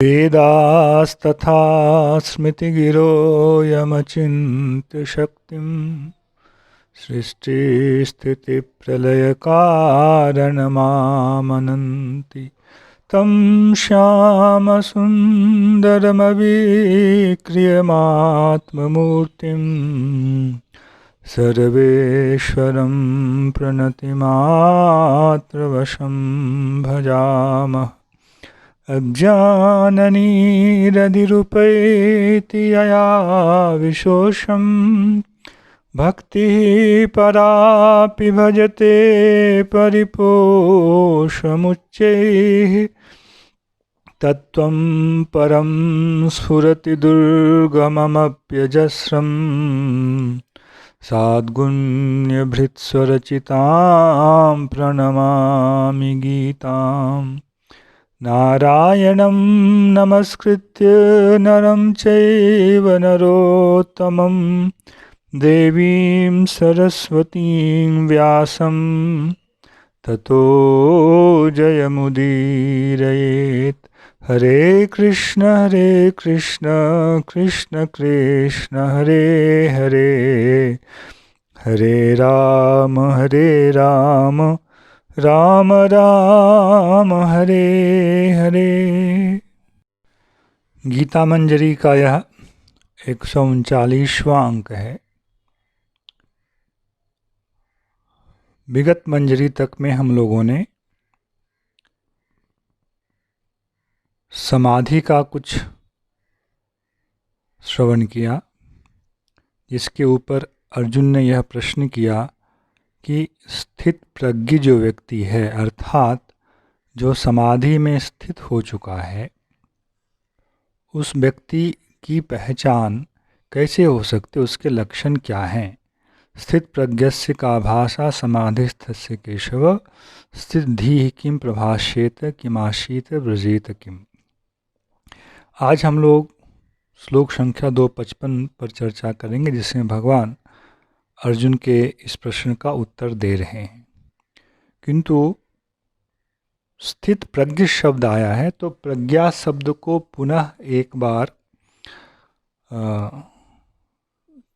वेदास्तथा स्मृतिगिरो यमचिन्त्य शक्तिं सृष्टिस्थितिप्रलयकारणमामनन्ति तं श्यामसुन्दरमविक्रियमात्ममूर्तिं सर्वेश्वरं प्रणतिमात्रवशं भजामः। अज्ञाननिरधिरुपैति यया विशोषं भक्तिः परापि भजते परिपोषमुच्चैः तत्त्वं परं स्फुरति दुर्गममप्यजस्रं साद्गुण्यभृत्स्वरचितां प्रणमामि गीताम्। नारायणं नमस्कृत्य नरं चैव नरोत्तमं देवीं सरस्वतीं व्यासं ततो जयमुदीरयेत्। हरे कृष्ण कृष्ण कृष्ण हरे हरे, हरे राम राम राम हरे हरे। गीता मंजरी का यह 139वां अंक है। विगत मंजरी तक में हम लोगों ने समाधि का कुछ श्रवण किया, जिसके ऊपर अर्जुन ने यह प्रश्न किया कि स्थित प्रज्ञ जो व्यक्ति है, अर्थात जो समाधि में स्थित हो चुका है, उस व्यक्ति की पहचान कैसे हो सकती, उसके लक्षण क्या हैं। स्थित प्रज्ञस्य का भाषा समाधिस्थस्य केशव, स्थित धीः किम प्रभाष्येत किमाशीत व्रजेत किम। आज हम लोग श्लोक संख्या 255 पर चर्चा करेंगे, जिसमें भगवान अर्जुन के इस प्रश्न का उत्तर दे रहे हैं। किंतु स्थित प्रज्ञ शब्द आया है, तो प्रज्ञा शब्द को पुनः एक बार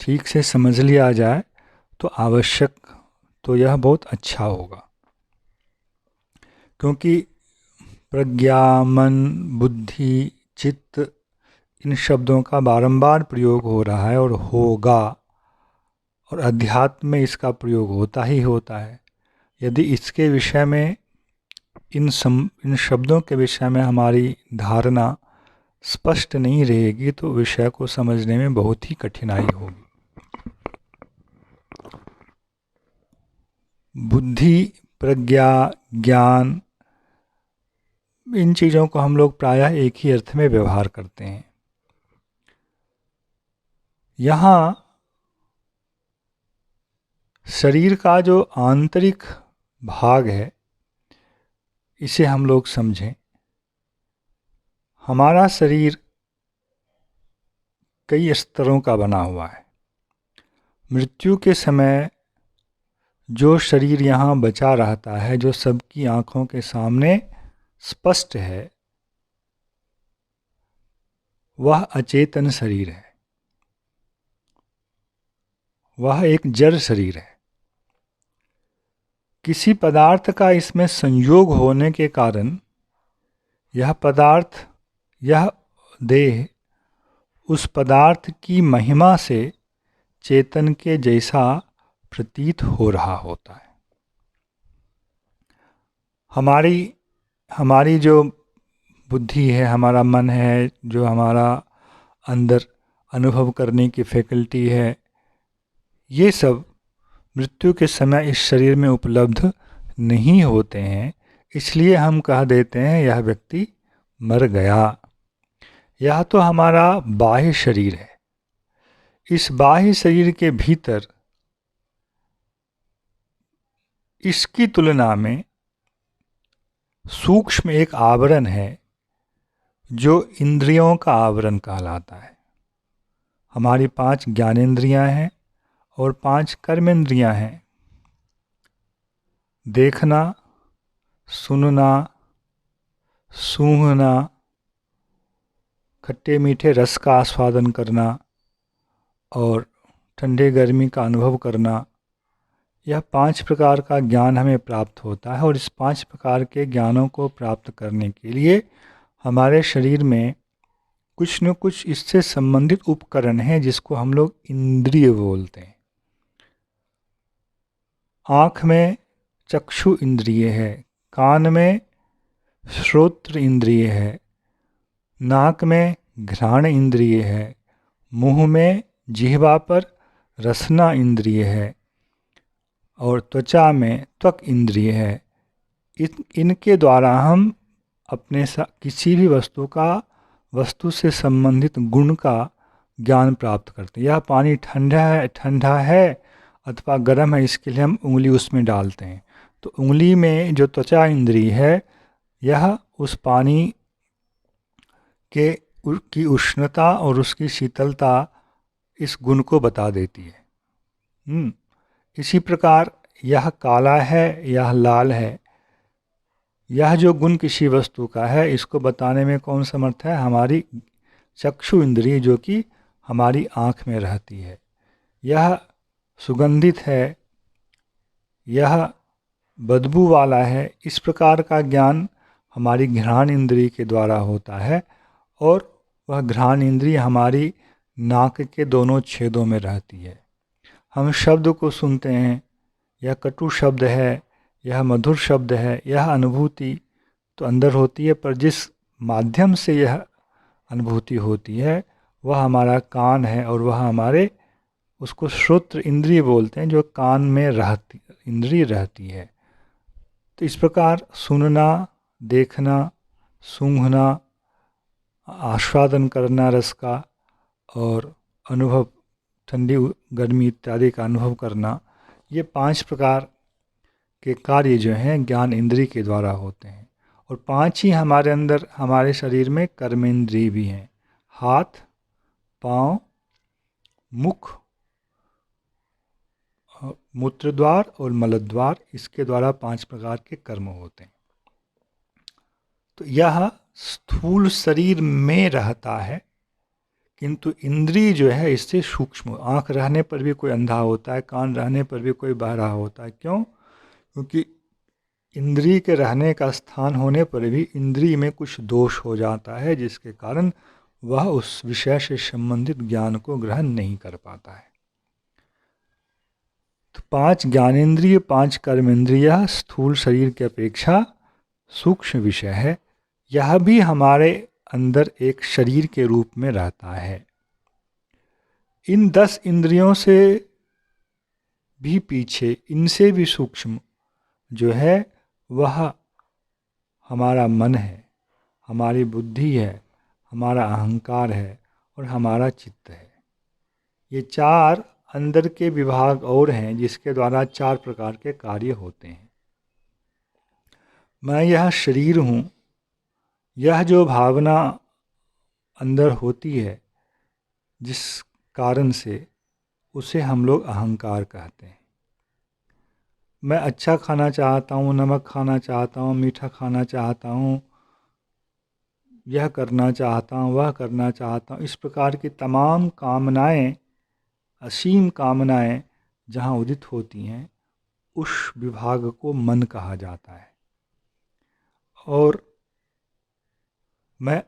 ठीक से समझ लिया जाए तो आवश्यक, तो यह बहुत अच्छा होगा। क्योंकि प्रज्ञा, मन, बुद्धि, चित्त, इन शब्दों का बारंबार प्रयोग हो रहा है और होगा, और अध्यात्म में इसका प्रयोग होता ही होता है। यदि इसके विषय में इन शब्दों के विषय में हमारी धारणा स्पष्ट नहीं रहेगी तो विषय को समझने में बहुत ही कठिनाई होगी। बुद्धि, प्रज्ञा, ज्ञान, इन चीज़ों को हम लोग प्रायः एक ही अर्थ में व्यवहार करते हैं। यहाँ शरीर का जो आंतरिक भाग है, इसे हम लोग समझें। हमारा शरीर कई स्तरों का बना हुआ है। मृत्यु के समय जो शरीर यहाँ बचा रहता है, जो सबकी आँखों के सामने स्पष्ट है, वह अचेतन शरीर है, वह एक जड़ शरीर है। किसी पदार्थ का इसमें संयोग होने के कारण यह पदार्थ, यह देह उस पदार्थ की महिमा से चेतन के जैसा प्रतीत हो रहा होता है। हमारी जो बुद्धि है, हमारा मन है, जो हमारा अंदर अनुभव करने की फैकल्टी है, ये सब मृत्यु के समय इस शरीर में उपलब्ध नहीं होते हैं। इसलिए हम कह देते हैं यह व्यक्ति मर गया। यह तो हमारा बाह्य शरीर है। इस बाह्य शरीर के भीतर इसकी तुलना में सूक्ष्म एक आवरण है जो इंद्रियों का आवरण कहलाता है। हमारी 5 ज्ञानेंद्रियां हैं और 5 कर्मेंद्रियां हैं। देखना, सुनना, सूंघना, खट्टे मीठे रस का आस्वादन करना और ठंडे गर्मी का अनुभव करना, यह 5 प्रकार का ज्ञान हमें प्राप्त होता है। और इस 5 प्रकार के ज्ञानों को प्राप्त करने के लिए हमारे शरीर में कुछ न कुछ इससे संबंधित उपकरण हैं, जिसको हम लोग इंद्रिय बोलते हैं। आँख में चक्षु इंद्रिय है, कान में श्रोत्र इंद्रिय है, नाक में घ्राण इंद्रिय है, मुंह में जिह्वा पर रसना इंद्रिय है और त्वचा में त्वक इंद्रिय है। इनके द्वारा हम अपने किसी भी वस्तु से संबंधित गुण का ज्ञान प्राप्त करते हैं। यह पानी ठंडा है अथवा गर्म है, इसके लिए हम उंगली उसमें डालते हैं। तो उंगली में जो त्वचा इंद्रिय है, यह उस पानी की उष्णता और उसकी शीतलता इस गुण को बता देती है। इसी प्रकार यह काला है, यह लाल है, यह जो गुण किसी वस्तु का है, इसको बताने में कौन समर्थ है? हमारी चक्षु इंद्रिय, जो कि हमारी आँख में रहती है। यह सुगंधित है, यह बदबू वाला है, इस प्रकार का ज्ञान हमारी घ्राण इंद्रिय के द्वारा होता है। और वह घ्राण इंद्रिय हमारी नाक के दोनों छेदों में रहती है। हम शब्द को सुनते हैं, यह कटु शब्द है, यह मधुर शब्द है, यह अनुभूति तो अंदर होती है, पर जिस माध्यम से यह अनुभूति होती है वह हमारा कान है, और वह हमारे उसको श्रोत्र इंद्रिय बोलते हैं, जो कान में इंद्रिय रहती है। तो इस प्रकार सुनना, देखना, सूंघना, आस्वादन करना रस का, और अनुभव ठंडी गर्मी इत्यादि का अनुभव करना, ये 5 प्रकार के कार्य जो हैं ज्ञान इंद्रिय के द्वारा होते हैं। और 5 ही हमारे अंदर, हमारे शरीर में कर्मेंद्रिय भी हैं। हाथ, पाँव, मुख, मूत्रद्वार और मलद्वार, इसके द्वारा 5 प्रकार के कर्म होते हैं। तो यह स्थूल शरीर में रहता है, किंतु इंद्रिय जो है इससे सूक्ष्म। आँख रहने पर भी कोई अंधा होता है, कान रहने पर भी कोई बहरा होता है। क्यों? क्योंकि इंद्रिय के रहने का स्थान होने पर भी इंद्रिय में कुछ दोष हो जाता है, जिसके कारण वह उस विषय से संबंधित ज्ञान को ग्रहण नहीं कर पाता है। तो 5 ज्ञानेंद्रिय, 5 कर्मेंद्रिय स्थूल शरीर की अपेक्षा सूक्ष्म विषय है। यह भी हमारे अंदर एक शरीर के रूप में रहता है। इन 10 इंद्रियों से भी पीछे, इनसे भी सूक्ष्म जो है वह हमारा मन है, हमारी बुद्धि है, हमारा अहंकार है और हमारा चित्त है। ये 4 अंदर के विभाग और हैं, जिसके द्वारा 4 प्रकार के कार्य होते हैं। मैं यह शरीर हूँ, यह जो भावना अंदर होती है, जिस कारण से उसे हम लोग अहंकार कहते हैं। मैं अच्छा खाना चाहता हूँ, नमक खाना चाहता हूँ, मीठा खाना चाहता हूँ, यह करना चाहता हूँ, वह करना चाहता हूँ, इस प्रकार की तमाम कामनाएं, असीम कामनाएं जहाँ उदित होती हैं, उस विभाग को मन कहा जाता है। और मैं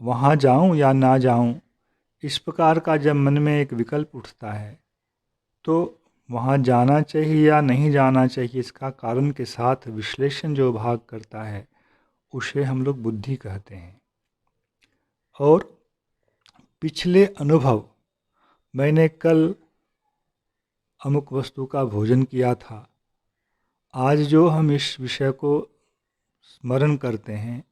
वहाँ जाऊँ या ना जाऊँ, इस प्रकार का जब मन में एक विकल्प उठता है, तो वहाँ जाना चाहिए या नहीं जाना चाहिए, इसका कारण के साथ विश्लेषण जो भाग करता है, उसे हम लोग बुद्धि कहते हैं। और पिछले अनुभव, मैंने कल अमुक वस्तु का भोजन किया था, आज जो हम इस विषय को स्मरण करते हैं,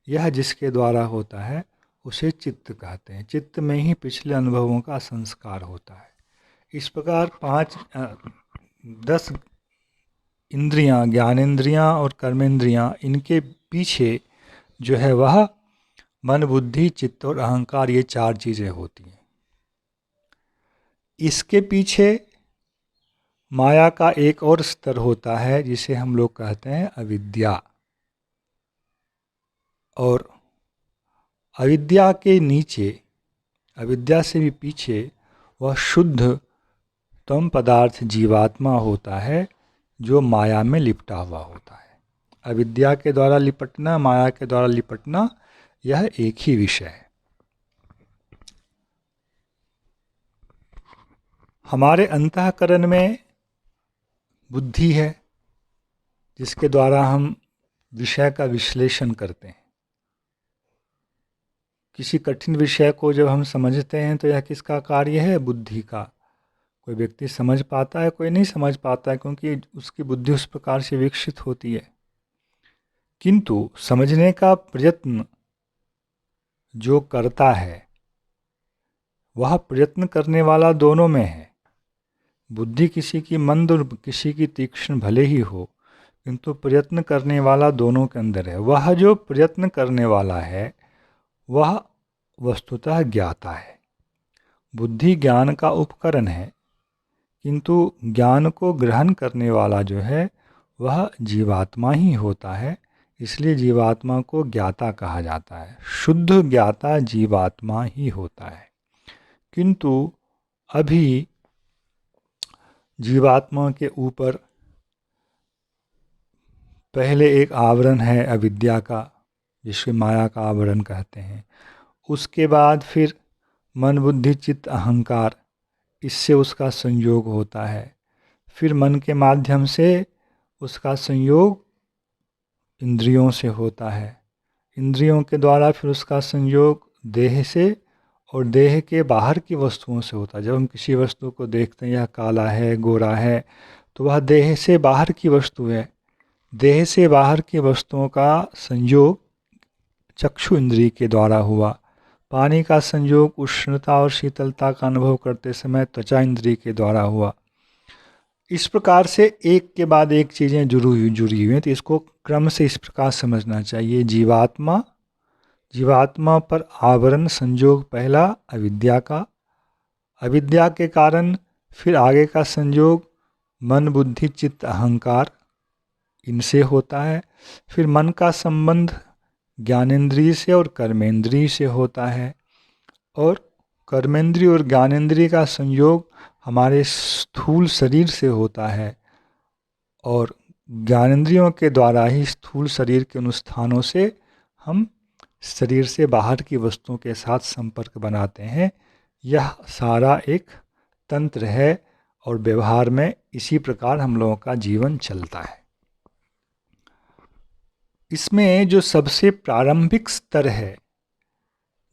यह जिसके द्वारा होता है उसे चित्त कहते हैं। चित्त में ही पिछले अनुभवों का संस्कार होता है। इस प्रकार 10 इंद्रियां, ज्ञानेंद्रियां और कर्मेंद्रियां, इनके पीछे जो है वह मन, बुद्धि, चित्त और अहंकार, ये 4 चीज़ें होती हैं। इसके पीछे माया का एक और स्तर होता है, जिसे हम लोग कहते हैं अविद्या। और अविद्या के नीचे, अविद्या से भी पीछे वह शुद्ध तम पदार्थ जीवात्मा होता है जो माया में लिपटा हुआ होता है। अविद्या के द्वारा लिपटना, माया के द्वारा लिपटना, यह एक ही विषय है। हमारे अंतःकरण में बुद्धि है जिसके द्वारा हम विषय का विश्लेषण करते हैं। किसी कठिन विषय को जब हम समझते हैं तो यह किसका कार्य है? बुद्धि का। कोई व्यक्ति समझ पाता है, कोई नहीं समझ पाता है, क्योंकि उसकी बुद्धि उस प्रकार से विकसित होती है। किंतु समझने का प्रयत्न जो करता है वह प्रयत्न करने वाला दोनों में है। बुद्धि किसी की मंद और किसी की तीक्ष्ण भले ही हो, किंतु प्रयत्न करने वाला दोनों के अंदर है। वह जो प्रयत्न करने वाला है वह वस्तुतः ज्ञाता है। बुद्धि ज्ञान का उपकरण है, किंतु ज्ञान को ग्रहण करने वाला जो है वह जीवात्मा ही होता है। इसलिए जीवात्मा को ज्ञाता कहा जाता है। शुद्ध ज्ञाता जीवात्मा ही होता है। किंतु अभी जीवात्मा के ऊपर पहले एक आवरण है अविद्या का, जिसको माया का आवरण कहते हैं। उसके बाद फिर मन, बुद्धि, चित्त, अहंकार, इससे उसका संयोग होता है। फिर मन के माध्यम से उसका संयोग इंद्रियों से होता है। इंद्रियों के द्वारा फिर उसका संयोग देह से, और देह के बाहर की वस्तुओं से होता है। जब हम किसी वस्तु को देखते हैं, यह काला है, गोरा है, तो वह देह से बाहर की वस्तु है। देह से बाहर की वस्तुओं का संयोग चक्षु इंद्रिय के द्वारा हुआ। पानी का संयोग उष्णता और शीतलता का अनुभव करते समय त्वचा इंद्रिय के द्वारा हुआ। इस प्रकार से एक के बाद एक चीज़ें जुड़ी हुई हैं। तो इसको क्रम से इस प्रकार समझना चाहिए। जीवात्मा पर आवरण संयोग पहला अविद्या का, अविद्या के कारण फिर आगे का संयोग मन, बुद्धि, चित्त, अहंकार, इनसे होता है। फिर मन का संबंध ज्ञानेंद्रिय से और कर्मेंद्रिय से होता है, और कर्मेंद्रिय और ज्ञानेंद्रिय का संयोग हमारे स्थूल शरीर से होता है, और ज्ञानेंद्रियों के द्वारा ही स्थूल शरीर के अनुष्ठानों से हम शरीर से बाहर की वस्तुओं के साथ संपर्क बनाते हैं। यह सारा एक तंत्र है, और व्यवहार में इसी प्रकार हम लोगों का जीवन चलता है। इसमें जो सबसे प्रारंभिक स्तर है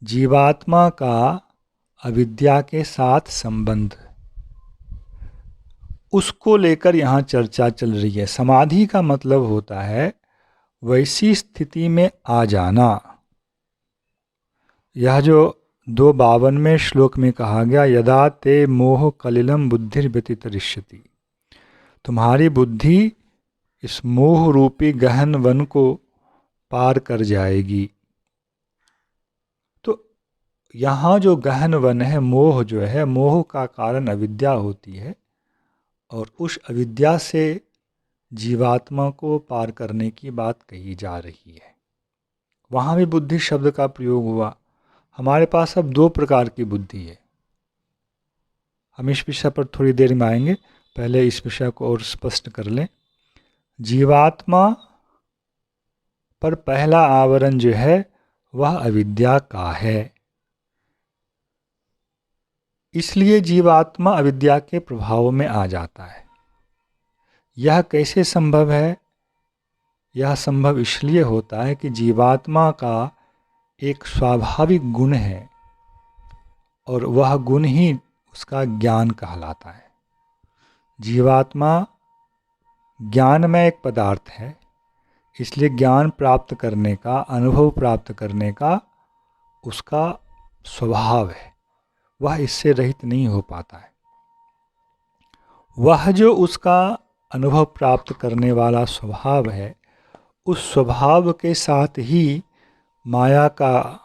जीवात्मा का अविद्या के साथ संबंध, उसको लेकर यहाँ चर्चा चल रही है। समाधि का मतलब होता है वैसी स्थिति में आ जाना। यह जो 252वें श्लोक में कहा गया, यदा ते मोह कलिलम बुद्धिर्व्यतितरिष्यति, तुम्हारी बुद्धि इस मोह रूपी गहन वन को पार कर जाएगी। तो यहाँ जो गहन वन है, मोह जो है, मोह का कारण अविद्या होती है, और उस अविद्या से जीवात्मा को पार करने की बात कही जा रही है। वहाँ भी बुद्धि शब्द का प्रयोग हुआ। हमारे पास अब 2 प्रकार की बुद्धि है। हम इस विषय पर थोड़ी देर में आएंगे, पहले इस विषय को और स्पष्ट कर लें। जीवात्मा पर पहला आवरण जो है वह अविद्या का है। इसलिए जीवात्मा अविद्या के प्रभाव में आ जाता है। यह कैसे संभव है? यह संभव इसलिए होता है कि जीवात्मा का एक स्वाभाविक गुण है, और वह गुण ही उसका ज्ञान कहलाता है। जीवात्मा ज्ञानमय एक पदार्थ है, इसलिए ज्ञान प्राप्त करने का, अनुभव प्राप्त करने का उसका स्वभाव है। वह इससे रहित नहीं हो पाता है। वह जो उसका अनुभव प्राप्त करने वाला स्वभाव है, उस स्वभाव के साथ ही माया का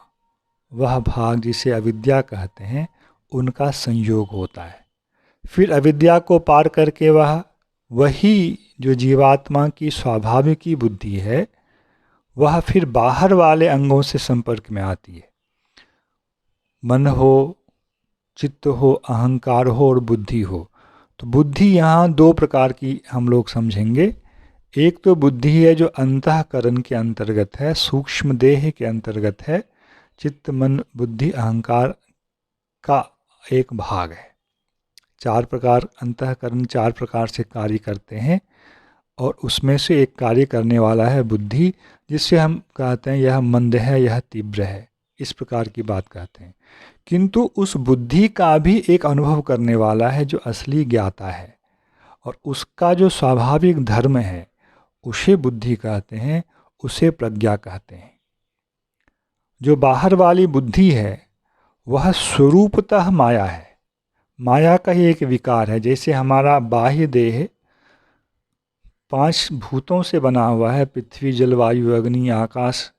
वह भाग जिसे अविद्या कहते हैं, उनका संयोग होता है। फिर अविद्या को पार करके वही जो जीवात्मा की स्वाभाविक बुद्धि है, वह फिर बाहर वाले अंगों से संपर्क में आती है। मन हो, चित्त हो, अहंकार हो और बुद्धि हो। तो बुद्धि यहाँ दो प्रकार की हम लोग समझेंगे। एक तो बुद्धि है जो अंतःकरण के अंतर्गत है, सूक्ष्म देह के अंतर्गत है, चित्त मन बुद्धि अहंकार का एक भाग है। चार प्रकार अंतःकरण चार प्रकार से कार्य करते हैं और उसमें से एक कार्य करने वाला है बुद्धि, जिससे हम कहते हैं यह मंद है, यह तीव्र है, इस प्रकार की बात कहते हैं। किंतु उस बुद्धि का भी एक अनुभव करने वाला है जो असली ज्ञाता है, और उसका जो स्वाभाविक धर्म है उसे बुद्धि कहते हैं, उसे प्रज्ञा कहते हैं। जो बाहर वाली बुद्धि है वह स्वरूपतः माया है, माया का ही एक विकार है। जैसे हमारा बाह्य देह 5 भूतों से बना हुआ है, पृथ्वी जल वायु अग्नि आकाश,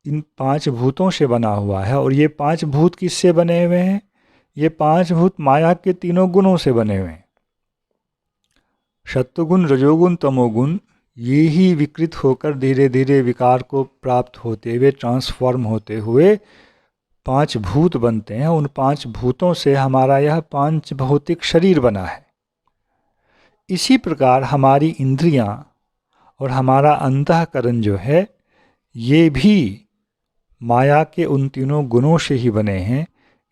इन 5 भूतों से बना हुआ है। और ये 5 भूत किससे बने हुए हैं? ये 5 भूत माया के तीनों गुणों से बने हुए हैं, सत्वगुण रजोगुण तमोगुण। ये ही विकृत होकर धीरे धीरे विकार को प्राप्त होते हुए ट्रांसफॉर्म होते हुए 5 भूत बनते हैं। उन 5 भूतों से हमारा यह 5 भौतिक शरीर बना है। इसी प्रकार हमारी इंद्रियां और हमारा अंतःकरण जो है ये भी माया के उन तीनों गुणों से ही बने हैं।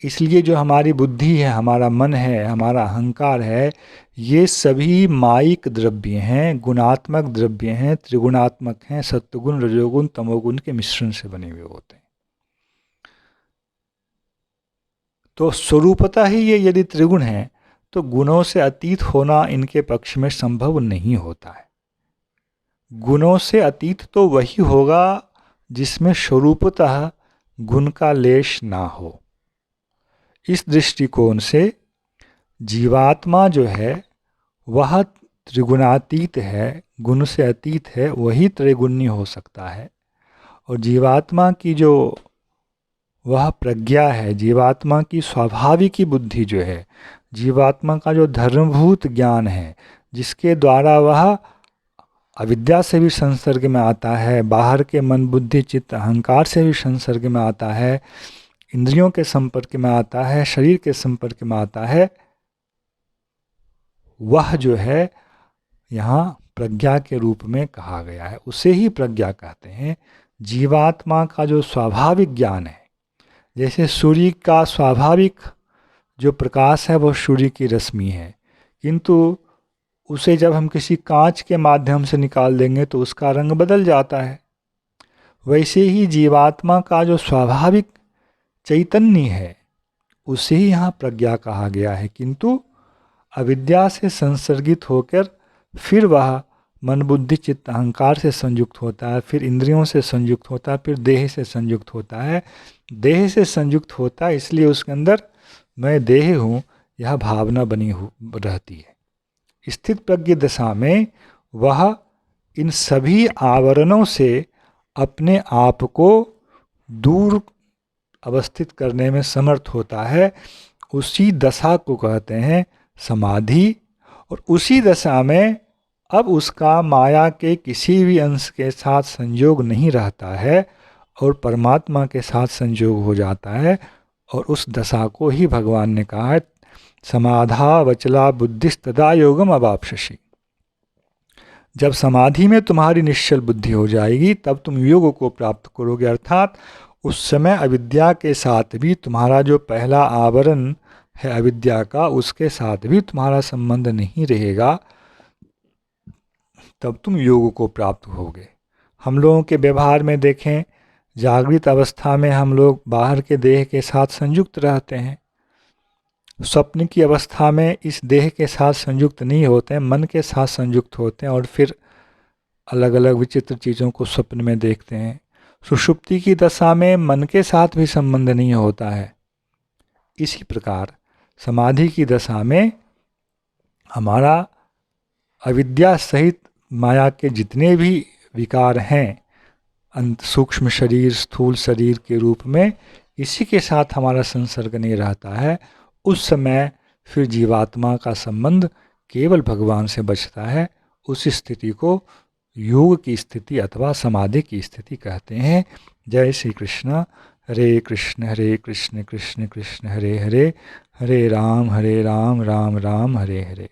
इसलिए जो हमारी बुद्धि है, हमारा मन है, हमारा अहंकार है, ये सभी मायिक द्रव्य हैं, गुणात्मक द्रव्य हैं, त्रिगुणात्मक हैं, सत्वगुण रजोगुण तमोगुण के मिश्रण से बने हुए होते हैं। तो स्वरूपतः ही ये यदि त्रिगुण हैं तो गुणों से अतीत होना इनके पक्ष में संभव नहीं होता है। गुणों से अतीत तो वही होगा जिसमें स्वरूपतः गुण का लेश ना हो। इस दृष्टिकोण से जीवात्मा जो है वह त्रिगुणातीत है, गुण से अतीत है, वही त्रिगुणी हो सकता है। और जीवात्मा की जो वह प्रज्ञा है, जीवात्मा की स्वाभाविक ही बुद्धि जो है, जीवात्मा का जो धर्मभूत ज्ञान है, जिसके द्वारा वह अविद्या से भी संसर्ग में आता है, बाहर के मन बुद्धि चित्त अहंकार से भी संसर्ग में आता है, इंद्रियों के संपर्क में आता है, शरीर के संपर्क में आता है, वह जो है यहाँ प्रज्ञा के रूप में कहा गया है, उसे ही प्रज्ञा कहते हैं। जीवात्मा का जो स्वाभाविक ज्ञान है, जैसे सूर्य का स्वाभाविक जो प्रकाश है वो सूर्य की रश्मि है, किंतु उसे जब हम किसी कांच के माध्यम से निकाल देंगे तो उसका रंग बदल जाता है। वैसे ही जीवात्मा का जो स्वाभाविक चैतन्य है उसे ही यहाँ प्रज्ञा कहा गया है, किंतु अविद्या से संसर्गित होकर फिर वह मन बुद्धि चित्त अहंकार से संयुक्त होता है, फिर इंद्रियों से संयुक्त होता है, फिर देह से संयुक्त होता है। देह से संयुक्त होता है इसलिए उसके अंदर मैं देह हूँ यह भावना बनी रहती है। स्थित प्रज्ञ दशा में वह इन सभी आवरणों से अपने आप को दूर अवस्थित करने में समर्थ होता है। उसी दशा को कहते हैं समाधि। और उसी दशा में अब उसका माया के किसी भी अंश के साथ संयोग नहीं रहता है और परमात्मा के साथ संयोग हो जाता है। और उस दशा को ही भगवान ने कहा है समाधा वचला बुद्धिस्तदा योगम अवाप्स्यसि। जब समाधि में तुम्हारी निश्चल बुद्धि हो जाएगी तब तुम योग को प्राप्त करोगे, अर्थात उस समय अविद्या के साथ भी तुम्हारा जो पहला आवरण है अविद्या का, उसके साथ भी तुम्हारा संबंध नहीं रहेगा, तब तुम योग को प्राप्त होगे। हम लोगों के व्यवहार में देखें, जागृत अवस्था में हम लोग बाहर के देह के साथ संयुक्त रहते हैं, स्वप्न की अवस्था में इस देह के साथ संयुक्त नहीं होते हैं, मन के साथ संयुक्त होते हैं और फिर अलग अलग विचित्र चीज़ों को स्वप्न में देखते हैं। सुषुप्ति की दशा में मन के साथ भी संबंध नहीं होता है। इसी प्रकार समाधि की दशा में हमारा अविद्या सहित माया के जितने भी विकार हैं सूक्ष्म शरीर स्थूल शरीर के रूप में, इसी के साथ हमारा संसर्ग नहीं रहता है। उस समय फिर जीवात्मा का संबंध केवल भगवान से बचता है। उस स्थिति को योग की स्थिति अथवा समाधि की स्थिति कहते हैं। जय श्री कृष्ण। हरे कृष्ण कृष्ण कृष्ण हरे हरे, हरे राम राम राम हरे हरे।